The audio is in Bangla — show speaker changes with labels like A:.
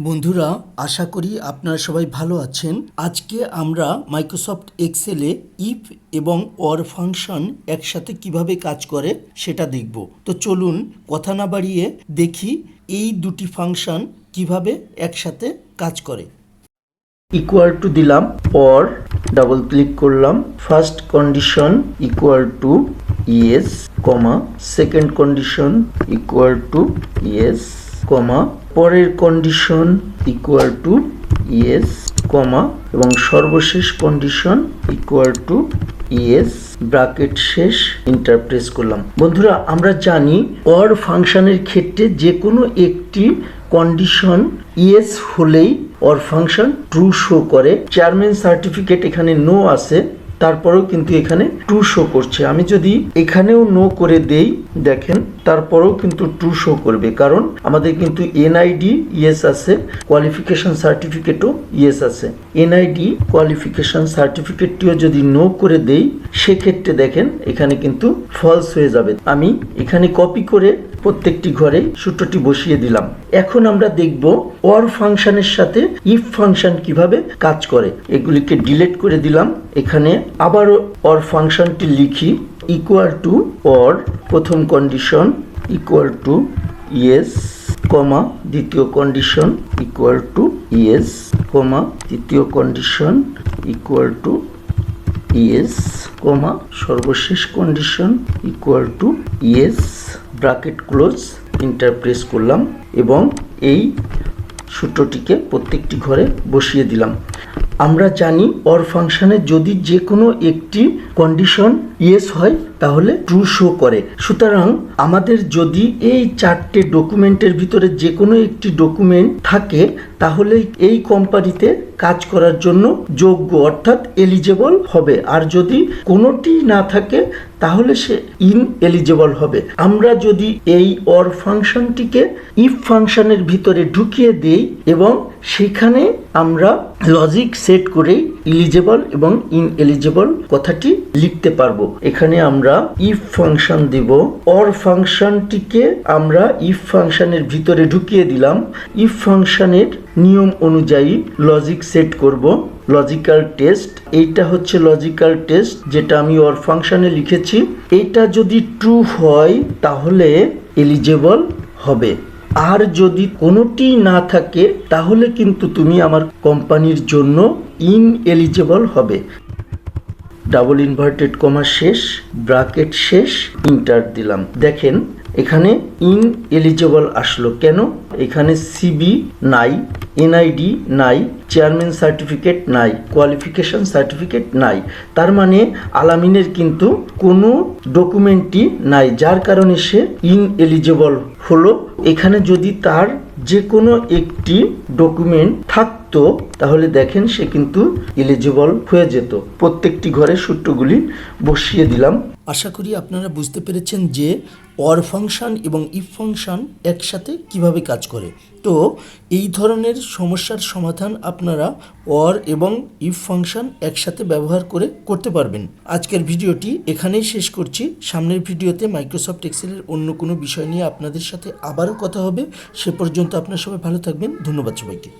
A: বন্ধুরা, আশা করি আপনারা সবাই ভালো আছেন। আজকে আমরা মাইক্রোসফট এক্সেলে ইফ এবং অর ফাংশন একসাথে কিভাবে কাজ করে সেটা দেখব। তো চলুন কথা না বাড়িয়ে দেখি এই দুটি ফাংশন কিভাবে একসাথে কাজ করে। ইকুয়াল টু দিলাম, অর ডাবল ক্লিক করলাম, first condition equal to yes comma, second condition equal to yes comma, পরের condition equal to yes comma এবং সর্বশেষ condition equal to yes, bracket শেষ, এন্টার প্রেস করলাম। বন্ধুরা, আমরা জানি অর ফাংশনের ক্ষেত্রে যে কোনো একটি কন্ডিশন ইয়েস হলেই অর ফাংশন ট্রু শো করে। চেয়ারম্যান সার্টিফিকেট এখানে নো আছে, তারপরেও কিন্তু এখানে ট্রু শো করছে। আমি যদি এখানেও নো করে দেই, দেখেন তারপরেও কিন্তু ট্রু শো করবে, কারণ আমাদের কিন্তু এনআইডি ইয়েস আছে, কোয়ালিফিকেশন সার্টিফিকেটও ইয়েস আছে। এনআইডি কোয়ালিফিকেশন সার্টিফিকেটটিও যদি নো করে দেই, সেক্ষেত্রে দেখেন এখানে কিন্তু ফলস হয়ে যাবে। আমি এখানে কপি করে প্রত্যেকটি ঘরে সূত্রটি বসিয়ে দিলাম। এখন আমরা দেখব অর ফাংশনের সাথে ইফ ফাংশন কিভাবে কাজ করে। এগুলিকে ডিলিট করে দিলাম। এখানে আবারও অর ফাংশনটি লিখি, ইকুয়াল টু অর প্রথম কন্ডিশন ইকুয়াল টু ইয়েস কমা, দ্বিতীয় কন্ডিশন ইকুয়াল টু ইয়েস কমা, তৃতীয় কন্ডিশন ইকুয়াল টু ইয়েস কমা, সর্বশেষ condition equal to yes, bracket close, enter press করলাম এবং এই সূত্রটিকে প্রত্যেকটি ঘরে বসিয়ে দিলাম। আমরা জানি অর ফাংশনে যদি যে কোনো একটি কন্ডিশন ইয়েস হয় তাহলে ট্রু শো করে। সুতরাং আমাদের যদি এই চারটে ডকুমেন্টের ভিতরে যে কোনো একটি ডকুমেন্ট থাকে, তাহলে এই কোম্পানিতে কাজ করার জন্য যোগ্য অর্থাৎ এলিজেবল হবে। আর যদি কোনোটি না থাকে তাহলে সে ইনএলিজেবল হবে। আমরা যদি এই অর ফাংশনটিকে ইফ ফাংশনের ভিতরে ঢুকিয়ে দেই এবং সেখানে আমরা লজিক সেট করে এলিজেবল এবং ইনএলিজেবল কথাটি লিখতে পারবো। এখানে আমরা ইফ ফাংশন দেব, অর ফাংশনটিকে আমরা ইফ ফাংশনের ভিতরে ঢুকিয়ে দিলাম। ইফ ফাংশনের নিয়ম অনুযায়ী লজিক সেট করব, লজিক্যাল টেস্ট। এইটা হচ্ছে লজিক্যাল টেস্ট যেটা আমি অর ফাংশনে লিখেছি। এইটা যদি ট্রু হয় তাহলে এলিজেবল হবে, আর যদি কোনোটি না থাকে তাহলে কিন্তু তুমি আমার কোম্পানির জন্য ইনএলিজেবল হবে। ডাবল ইনভার্টেড কমা শেষ, ব্র্যাকেট শেষ, এন্টার দিলাম। দেখেন এখানে ইনএলিজেবল আসলো কেন? এখানে সিবি নাই, এনআইডি নাই, চেয়ারম্যান সার্টিফিকেট নাই, কোয়ালিফিকেশন সার্টিফিকেট নাই। তার মানে আলামিনের কিন্তু কোনো ডকুমেন্টই নাই, যার কারণে সে ইনএলিজেবল হলো। এখানে যদি তার যে কোনো একটি ডকুমেন্ট থাকতো তাহলে দেখেন সে কিন্তু এলিজিবল হয়ে যেত। প্রত্যেকটি ঘরে সূত্রগুলি বসিয়ে দিলাম। আশা করি আপনারা বুঝতে পেরেছেন যে অর ফাংশন এবং ইফ ফাংশন একসাথে কিভাবে কাজ করে। তো এই ধরনের সমস্যার সমাধান আপনারা অর এবং ইফ ফাংশন একসাথে ব্যবহার করে করতে পারবেন। আজকের ভিডিওটি এখানেই শেষ করছি। সামনের ভিডিওতে মাইক্রোসফট এক্সেলের অন্য কোনো বিষয় নিয়ে আপনাদের সাথে আবারও কথা হবে। সে পর্যন্ত আপনারা সবাই ভালো থাকবেন। ধন্যবাদ সবাইকে।